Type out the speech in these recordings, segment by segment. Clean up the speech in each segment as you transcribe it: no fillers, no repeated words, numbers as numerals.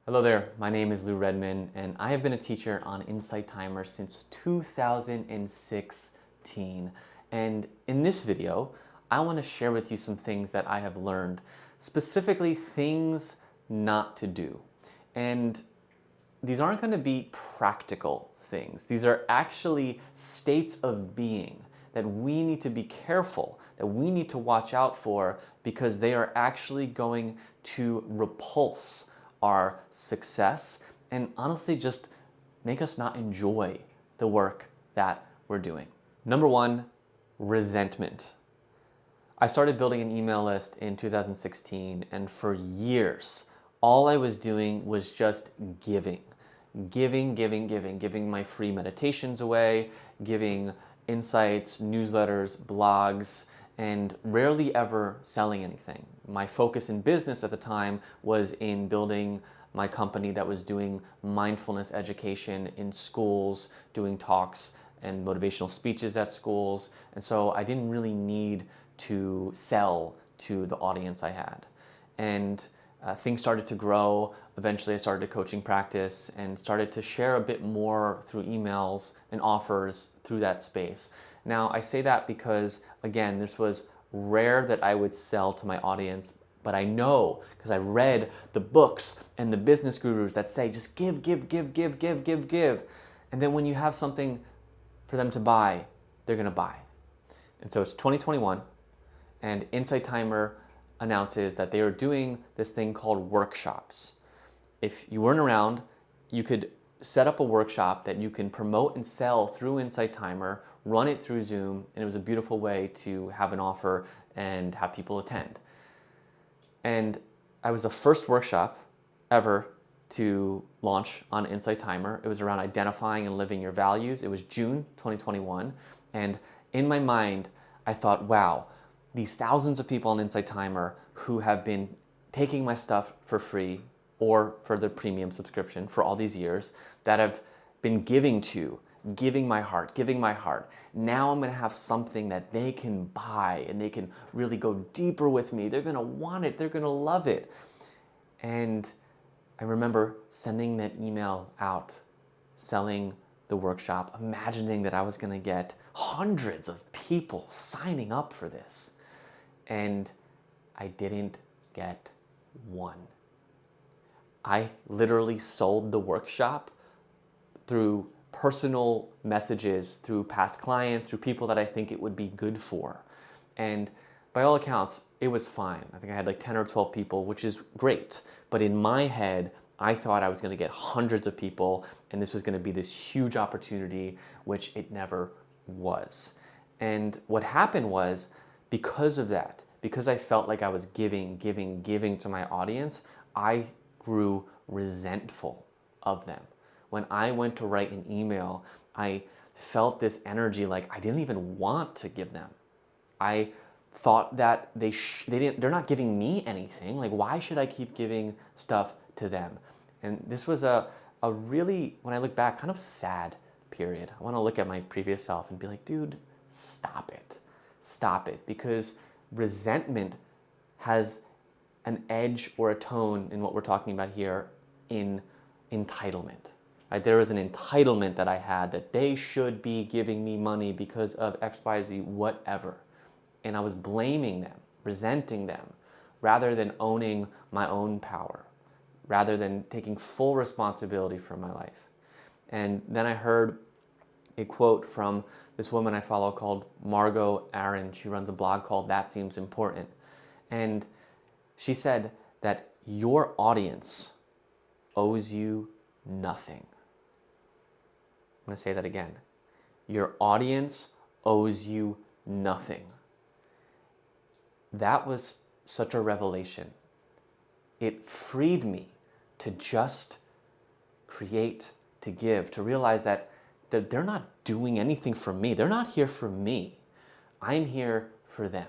Hello there, my name is Lou Redman, and I have been a teacher on Insight Timer since 2016. And in this video, I want to share with you some things that I have learned, specifically things not to do. And these aren't going to be practical things. These are actually states of being that we need to be careful, that we need to watch out for, because they are actually going to repulse our success and honestly just make us not enjoy the work that we're doing. Number one, resentment. I started building an email list in 2016, and for years, all I was doing was just giving my free meditations away, giving insights, newsletters, blogs, and rarely ever selling anything. My focus in business at the time was in building my company that was doing mindfulness education in schools, doing talks and motivational speeches at schools. And so I didn't really need to sell to the audience I had. And things started to grow. Eventually I started a coaching practice and started to share a bit more through emails and offers through that space. Now I say that because, again, this was rare that I would sell to my audience, but I know because I read the books and the business gurus that say just give. And then when you have something for them to buy, they're gonna buy. And so it's 2021 and Insight Timer announces that they are doing this thing called workshops. If you weren't around, you could set up a workshop that you can promote and sell through Insight Timer, run it through Zoom, and it was a beautiful way to have an offer and have people attend. And I was the first workshop ever to launch on Insight Timer. It was around identifying and living your values. It was June 2021. And in my mind, I thought, wow, these thousands of people on Insight Timer who have been taking my stuff for free or for the premium subscription for all these years, that have been giving my heart. Now I'm gonna have something that they can buy and they can really go deeper with me. They're gonna want it, they're gonna love it. And I remember sending that email out, selling the workshop, imagining that I was gonna get hundreds of people signing up for this. And I didn't get one. I literally sold the workshop through personal messages, through past clients, through people that I think it would be good for. And by all accounts, it was fine. I think I had like 10 or 12 people, which is great. But in my head, I thought I was going to get hundreds of people and this was going to be this huge opportunity, which it never was. And what happened was, because of that, because I felt like I was giving to my audience, I grew resentful of them. When I went to write an email, I felt this energy like I didn't even want to give them. I thought that they're not giving me anything. Like, why should I keep giving stuff to them? And this was a really, when I look back, kind of sad period. I want to look at my previous self and be like, dude, stop it. Stop it. Because resentment has an edge or a tone in what we're talking about here in entitlement. Right? There was an entitlement that I had that they should be giving me money because of XYZ, whatever. And I was blaming them, resenting them, rather than owning my own power, rather than taking full responsibility for my life. And then I heard a quote from this woman I follow called Margot Aaron. She runs a blog called That Seems Important. And she said that your audience owes you nothing. I'm going to say that again. Your audience owes you nothing. That was such a revelation. It freed me to just create, to give, to realize that they're not doing anything for me. They're not here for me. I'm here for them.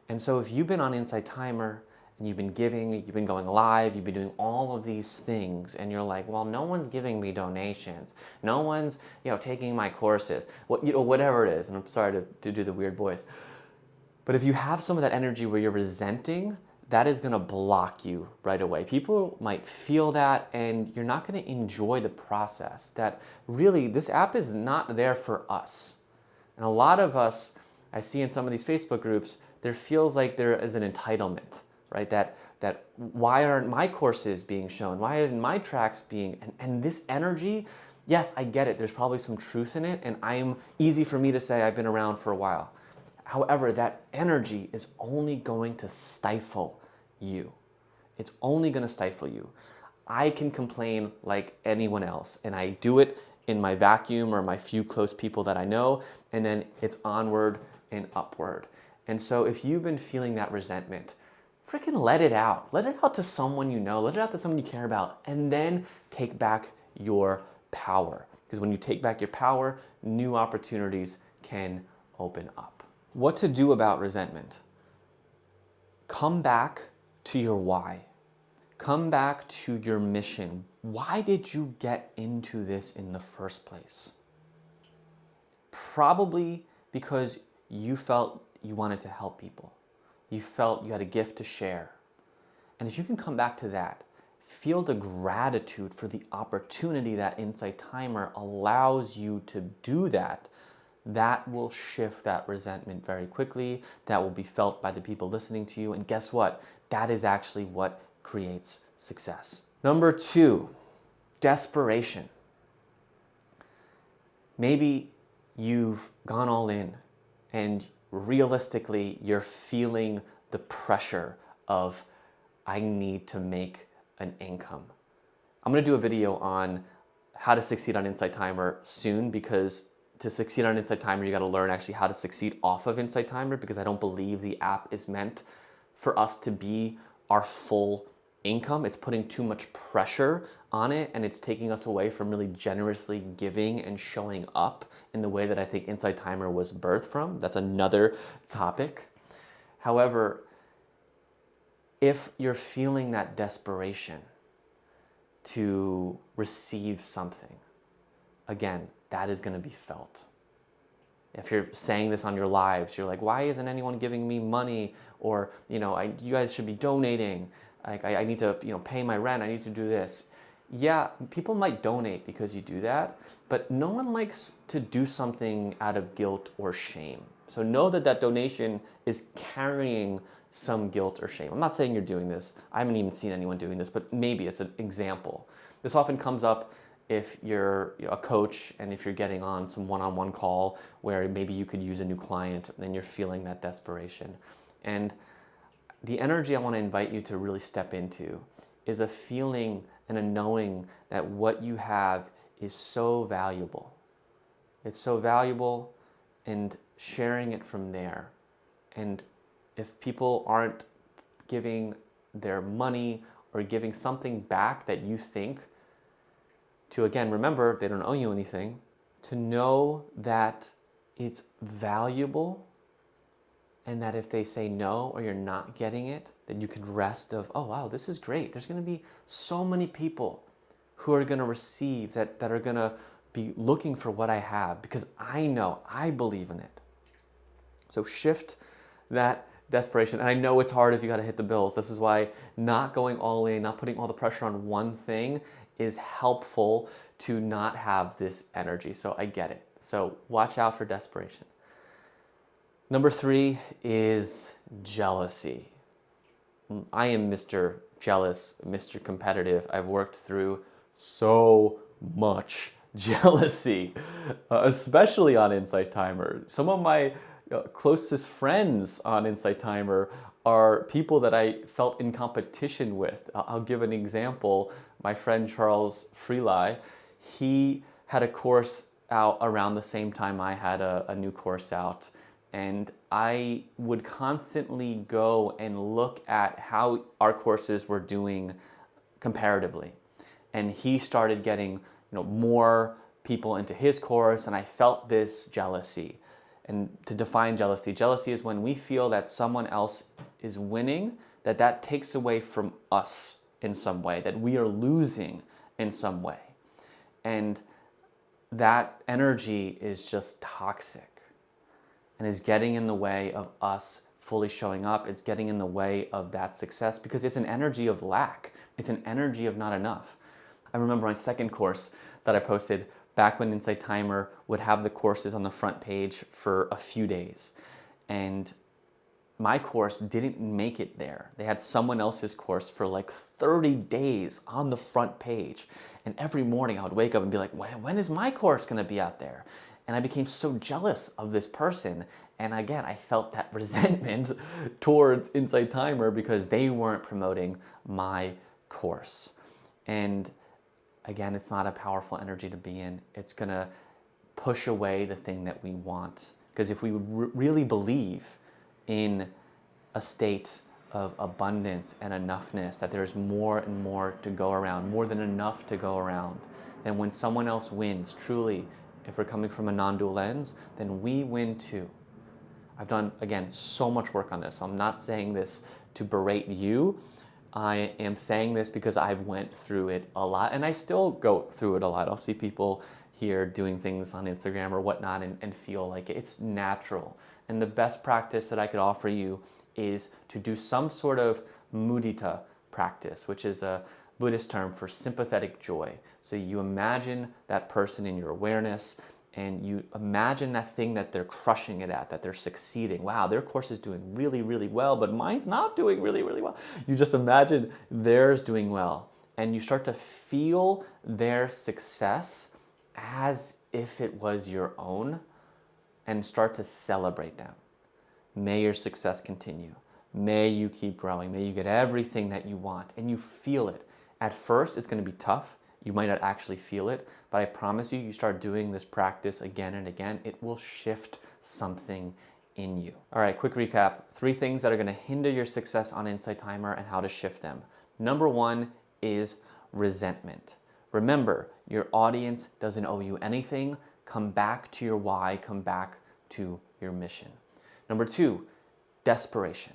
And so if you've been on Insight Timer and you've been giving, you've been going live, you've been doing all of these things, and you're like, well, no one's giving me donations. No one's, taking my courses, whatever it is. And I'm sorry to do the weird voice. But if you have some of that energy where you're resenting, that is going to block you right away. People might feel that, and you're not going to enjoy the process. That really, this app is not there for us. And a lot of us, I see in some of these Facebook groups, there feels like there is an entitlement, right? That why aren't my courses being shown? Why aren't my tracks being, and this energy, yes, I get it. There's probably some truth in it, and I'm easy for me to say I've been around for a while. However, that energy is only going to stifle you. It's only going to stifle you. I can complain like anyone else, and I do it in my vacuum or my few close people that I know, and then it's onward and upward. And so if you've been feeling that resentment, freaking let it out. Let it out to someone you know, let it out to someone you care about, and then take back your power. Because when you take back your power, new opportunities can open up. What to do about resentment? Come back to your why. Come back to your mission. Why did you get into this in the first place? Probably because you felt you wanted to help people. You felt you had a gift to share. And if you can come back to that, feel the gratitude for the opportunity that Insight Timer allows you to do that, that will shift that resentment very quickly. That will be felt by the people listening to you. And guess what? That is actually what creates success. Number 2, desperation. Maybe you've gone all in and realistically you're feeling the pressure of, I need to make an income. I'm going to do a video on how to succeed on Insight Timer soon, because to succeed on Insight Timer, you got to learn actually how to succeed off of Insight Timer, because I don't believe the app is meant for us to be our full income. It's putting too much pressure on it, and it's taking us away from really generously giving and showing up in the way that I think Insight Timer was birthed from. That's another topic. However, if you're feeling that desperation to receive something, again, that is going to be felt. If you're saying this on your lives, you're like, why isn't anyone giving me money? Or, you guys should be donating. Like, I need to, pay my rent. I need to do this. Yeah, people might donate because you do that, but no one likes to do something out of guilt or shame. So know that that donation is carrying some guilt or shame. I'm not saying you're doing this. I haven't even seen anyone doing this, but maybe it's an example. This often comes up if you're a coach and if you're getting on some one-on-one call where maybe you could use a new client and you're feeling that desperation. And the energy I want to invite you to really step into is a feeling and a knowing that what you have is so valuable. It's so valuable, and sharing it from there. And if people aren't giving their money or giving something back that you think, to again, remember, they don't owe you anything, to know that it's valuable, and that if they say no or you're not getting it, that you can rest of, oh wow, this is great. There's gonna be so many people who are gonna receive, that are gonna be looking for what I have, because I know, I believe in it. So shift that desperation. And I know it's hard if you gotta hit the bills. This is why not going all in, not putting all the pressure on one thing is helpful to not have this energy. So I get it. So watch out for desperation. Number 3 is jealousy. I am Mr. Jealous, Mr. Competitive. I've worked through so much jealousy, especially on Insight Timer. Some of my closest friends on Insight Timer are people that I felt in competition with. I'll give an example. My friend Charles Freeli, he had a course out around the same time I had a new course out. And I would constantly go and look at how our courses were doing comparatively. And he started getting more people into his course, and I felt this jealousy. And to define jealousy, jealousy is when we feel that someone else is winning, that takes away from us in some way, that we are losing in some way. And that energy is just toxic and is getting in the way of us fully showing up. It's getting in the way of that success because it's an energy of lack. It's an energy of not enough. I remember my second course that I posted back when Insight Timer would have the courses on the front page for a few days. And my course didn't make it there. They had someone else's course for like 30 days on the front page. And every morning I would wake up and be like, when is my course gonna be out there? And I became so jealous of this person. And again, I felt that resentment towards Insight Timer because they weren't promoting my course. And again, it's not a powerful energy to be in. It's gonna push away the thing that we want. Because if we would really believe in a state of abundance and enoughness, that there's more and more to go around, more than enough to go around, then when someone else wins, truly, if we're coming from a non-dual lens, then we win too. I've done, again, so much work on this. So I'm not saying this to berate you. I am saying this because I've went through it a lot, and I still go through it a lot. I'll see people here doing things on Instagram or whatnot and feel like it's natural. And the best practice that I could offer you is to do some sort of mudita practice, which is a Buddhist term for sympathetic joy. So you imagine that person in your awareness, and you imagine that thing that they're crushing it at, that they're succeeding. Wow, their course is doing really, really well, but mine's not doing really, really well. You just imagine theirs doing well, and you start to feel their success as if it was your own, and start to celebrate them. May your success continue. May you keep growing. May you get everything that you want, and you feel it. At first, it's going to be tough. You might not actually feel it, but I promise you, you start doing this practice again and again, it will shift something in you. All right, quick recap. 3 things that are going to hinder your success on Insight Timer and how to shift them. Number 1 is resentment. Remember, your audience doesn't owe you anything. Come back to your why, come back to your mission. Number 2, desperation.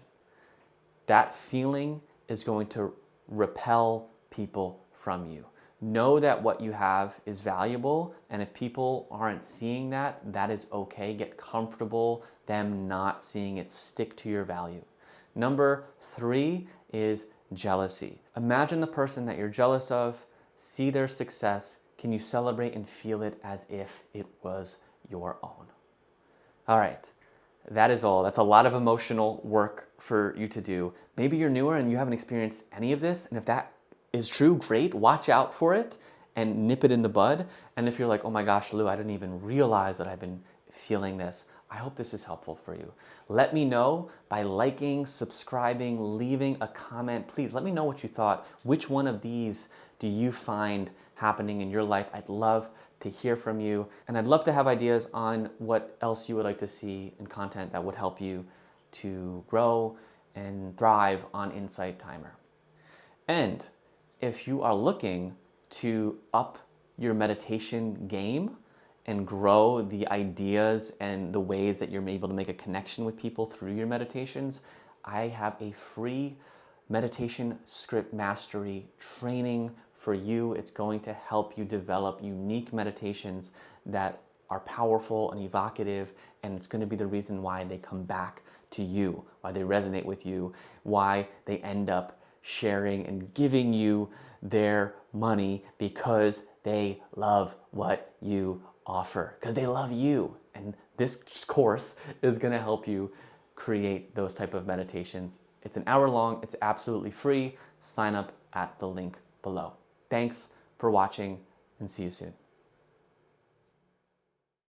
That feeling is going to repel people from you. Know that what you have is valuable, and if people aren't seeing that, that is okay. Get comfortable them not seeing it. Stick to your value. Number 3 is jealousy. Imagine the person that you're jealous of, see their success. Can you celebrate and feel it as if it was your own? All right, that is all. That's a lot of emotional work for you to do. Maybe you're newer and you haven't experienced any of this, and if that is true, great. Watch out for it and nip it in the bud. And if you're like, oh my gosh, Lou, I didn't even realize that I've been feeling this, I hope this is helpful for you. Let me know by liking, subscribing, leaving a comment. Please let me know what you thought. Which one of these do you find happening in your life? I'd love to hear from you. And I'd love to have ideas on what else you would like to see in content that would help you to grow and thrive on Insight Timer. And if you are looking to up your meditation game and grow the ideas and the ways that you're able to make a connection with people through your meditations, I have a free meditation script mastery training for you. It's going to help you develop unique meditations that are powerful and evocative, and it's going to be the reason why they come back to you, why they resonate with you, why they end up sharing and giving you their money because they love what you offer, because they love you. And this course is going to help you create those type of meditations. It's an hour long. It's absolutely free. Sign up at the link below. Thanks for watching, and see you soon.